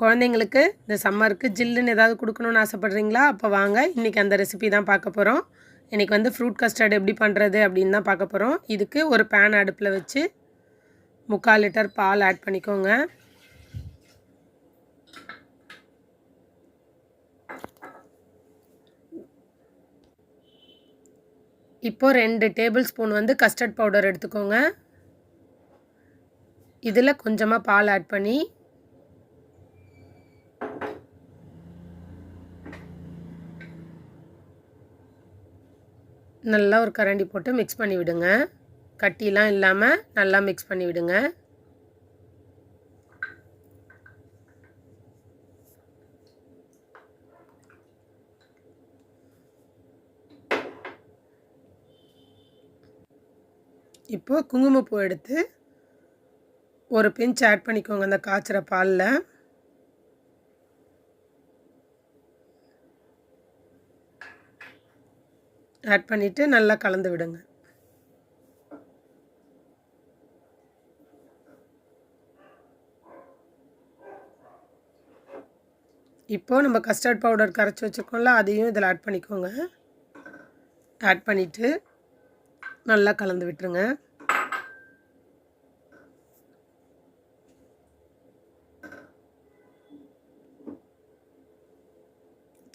குழந்தைங்களுக்கு இந்த சம்மருக்கு ஜில்லுன்னு ஏதாவது கொடுக்கணுன்னு ஆசைப்பட்றீங்களா? அப்போ வாங்க, இன்றைக்கி அந்த ரெசிபி தான் பார்க்க போகிறோம். இன்றைக்கி வந்து ஃப்ரூட் கஸ்டர்ட் எப்படி பண்ணுறது அப்படின்னு தான் பார்க்க போகிறோம். இதுக்கு ஒரு பேன் அடுப்பில் வச்சு 3/4 லிட்டர் பால் ஆட் பண்ணிக்கோங்க. இப்போது 2 டேபிள் ஸ்பூன் வந்து கஸ்டர்ட் பவுடர் எடுத்துக்கோங்க. இதில் கொஞ்சமாக பால் ஆட் பண்ணி நல்லா ஒரு கரண்டி போட்டு மிக்ஸ் பண்ணி விடுங்க. கட்டிலாம் இல்லாமல் நல்லா மிக்ஸ் பண்ணி விடுங்க. இப்போது குங்குமப்பூ எடுத்து ஒரு பிஞ்ச் ஆட் பண்ணிக்கோங்க அந்த காய்ச்சிற பாலில். ஆட் பண்ணிவிட்டு நல்லா கலந்து விடுங்க. இப்போது நம்ம கஸ்டர்ட் பவுடர் கரைச்சி வச்சுருக்கோம்ல, அதையும் இதில் ஆட் பண்ணிக்கோங்க. ஆட் பண்ணிவிட்டு நல்லா கலந்து விட்டுருங்க.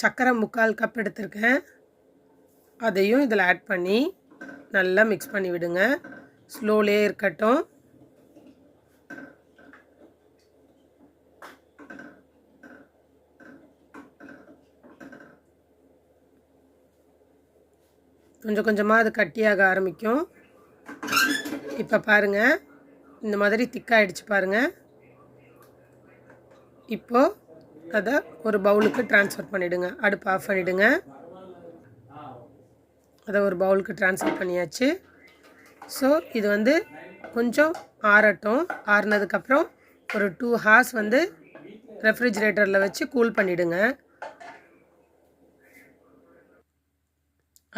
சர்க்கரை 3/4 கப் எடுத்திருக்கேன். அதையும் இதில் ஆட் பண்ணி நல்லா மிக்ஸ் பண்ணி விடுங்க. ஸ்லோலே இருக்கட்டும். கொஞ்சம் கொஞ்சமாக அது கட்டியாக ஆரம்பிக்கும். இப்போ பாருங்கள், இந்த மாதிரி திக்காகிடுச்சு பாருங்கள். இப்போது அதை ஒரு பவுலுக்கு ட்ரான்ஸ்ஃபர் பண்ணிவிடுங்க. அடுப்பு ஆஃப் பண்ணிவிடுங்க. அதை ஒரு பவுலுக்கு ட்ரான்ஸ்ஃபர் பண்ணியாச்சு. ஸோ இது வந்து கொஞ்சம் ஆறட்டும். ஆறுனதுக்கப்புறம் ஒரு 2 ஹார்ஸ் வந்து ரெஃப்ரிஜிரேட்டரில் வச்சு கூல் பண்ணிவிடுங்க.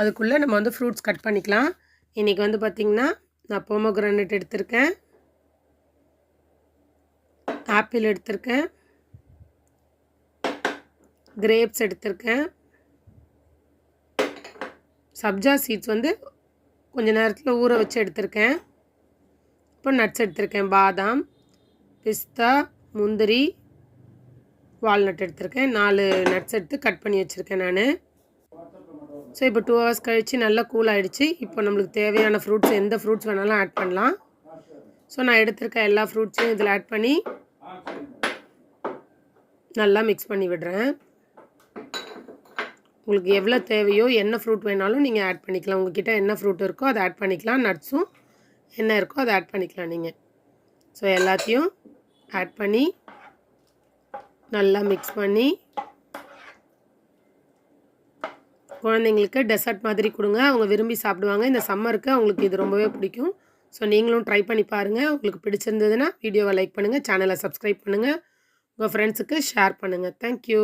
அதுக்குள்ளே நம்ம வந்து ஃப்ரூட்ஸ் கட் பண்ணிக்கலாம். இன்றைக்கி வந்து பார்த்திங்கன்னா நான் போமோகிரானேட் எடுத்திருக்கேன், ஆப்பிள் எடுத்திருக்கேன், கிரேப்ஸ் எடுத்திருக்கேன், சப்ஜா சீட்ஸ் வந்து கொஞ்சம் நேரத்தில் ஊற வச்சு எடுத்திருக்கேன். இப்போ நட்ஸ் எடுத்திருக்கேன், பாதாம், பிஸ்தா, முந்திரி, வால்நட் எடுத்திருக்கேன். 4 நட்ஸ் எடுத்து கட் பண்ணி வச்சுருக்கேன் நான். ஸோ இப்போ 2 ஹவர்ஸ் கழித்து நல்லா கூல் ஆகிடுச்சு. இப்போ நம்மளுக்கு தேவையான ஃப்ரூட்ஸ் எந்த ஃப்ரூட்ஸ் வேணாலும் ஆட் பண்ணலாம். ஸோ நான் எடுத்திருக்க எல்லா ஃப்ரூட்ஸையும் இதில் ஆட் பண்ணி நல்லா மிக்ஸ் பண்ணி விடுறேன். உங்களுக்கு எவ்வளோ தேவையோ என்ன ஃப்ரூட் வேணாலும் நீங்கள் ஆட் பண்ணிக்கலாம். உங்கள்கிட்ட என்ன ஃப்ரூட் இருக்கோ அதை ஆட் பண்ணிக்கலாம். நட்ஸும் என்ன இருக்கோ அதை ஆட் பண்ணிக்கலாம் நீங்கள். ஸோ எல்லாத்தையும் ஆட் பண்ணி நல்லா மிக்ஸ் பண்ணி குழந்தைங்களுக்கு டெசர்ட் மாதிரி கொடுங்க. அவங்க விரும்பி சாப்பிடுவாங்க. இந்த சம்மருக்கு அவங்களுக்கு இது ரொம்பவே பிடிக்கும். ஸோ நீங்களும் ட்ரை பண்ணி பாருங்கள். உங்களுக்கு பிடிச்சிருந்ததுன்னா வீடியோவை லைக் பண்ணுங்கள், சேனலை சப்ஸ்கிரைப் பண்ணுங்கள், உங்கள் ஃப்ரெண்ட்ஸுக்கு ஷேர் பண்ணுங்கள். தேங்க்யூ.